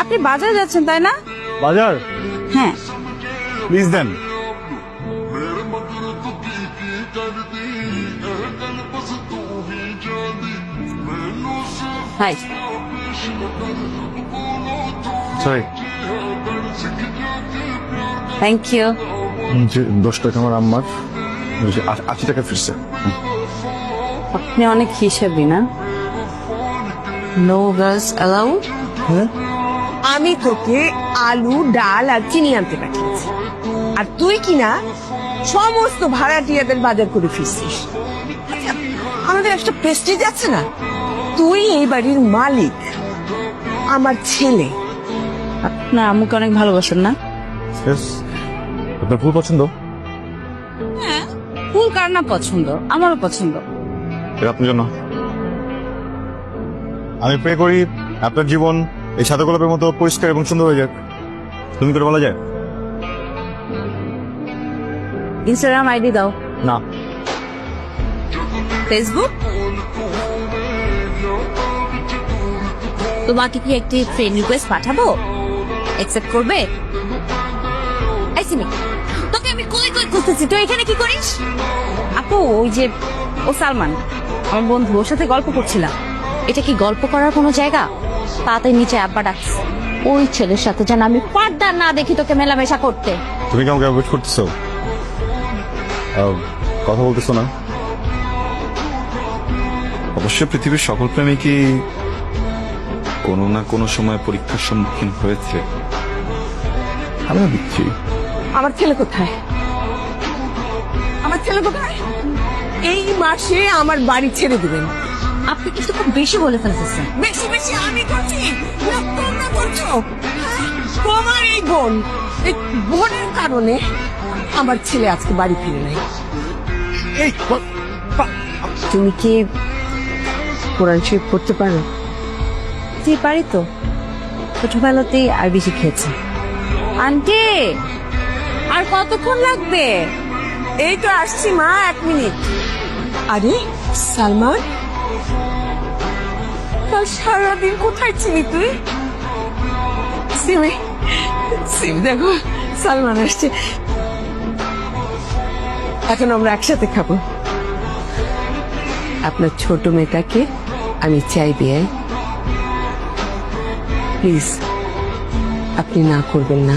আপনি বাজারে যাচ্ছেন তাই না? বাজার? হ্যাঁ। প্লিজ দেন। হাই। সরি। Thank you. 10 টাকা আমার আম্মার, 80 টাকা ফিরছে। আপনি অনেক হিসাবি না? No girls allowed. হ্যাঁ, আমি তোকে আলু ডাল আর চিনি আনতে পাঠিয়েছি, আর তুই কিনা সমস্ত ভাড়াটিয়াদের বাজার করে ফিরছিস। আচ্ছা, আমাদের একটা প্রেস্টিজ আছে না? তুই এই বাড়ির মালিক, আমার ছেলে। আপনার আম্মুকে অনেক ভালোবাসেন না? আপনার ফুল পছন্দ? হ্যাঁ, ফুল কার না পছন্দ, আমারও পছন্দ। এটা আপনার জন্য। আমি প্রে করি আপনার জীবন এই সাদা গোলাপের মতো পরিষ্কার এবং সুন্দর হয়ে যাক। তুমি করে বলা যায়? ইনস্টাগ্রাম আইডি দাও। না। ফেসবুক? তোমাকে কি একটি ফ্রেন্ড রিকোয়েস্ট পাঠাবো? অ্যাকসেপ্ট করবে? আইসিমি, তোকে আমি কই কই খুঁজতেছি, তুই এখানে কি করিস? আপু, ওই যে ও সালমান, আমার বন্ধু, ওর সাথে গল্প করছিলাম। এটা কি গল্প করার কোনো জায়গা? তাতে নিচে আব্বা ডাকছে, ওই ছেলের সাথে যেন আমি পর্দা না দেখি তোকে মেলামেশা করতে। তুমি কি আমাকে অ্যাভয়েড করতেছো? কথা বলতেছো না? অবশ্যই পৃথিবীর সকল প্রেমিকই কোনো না কোনো সময় পরীক্ষার সম্মুখীন হয়েছে। আমি দিচ্ছি। আমার ছেলে কোথায়? আমার ছেলে কোথায়? এই মাসে আমার বাড়ি ছেড়ে দিবেন। আপনি কিন্তু খুব বেশি বলে ফেলতেছেন। বেশি বেশি আমি করছি না তোমরা করছো? তোমার এই বোন, এই বোনের কারণে আমার ছেলে আজকে বাড়ি ফিরে নাই। এই তুমি কি কোরআন শরীফ পড়তে পারো? জি, পারি তো, ছোটবেলাতেই আরবি শিখেছি। আন্টি, আর কতক্ষণ লাগবে? এই তো আসছি মা, 1 মিনিট। আরে সালমান, কাল সারাদিন কোথায় ছিলি তুই? সিম দেখো, সালমান আসছে। এখন আমরা একসাথে খাবো। আপনার ছোট মেয়েটাকে আমি চাইবে, প্লিজ আপনি না করবেন না।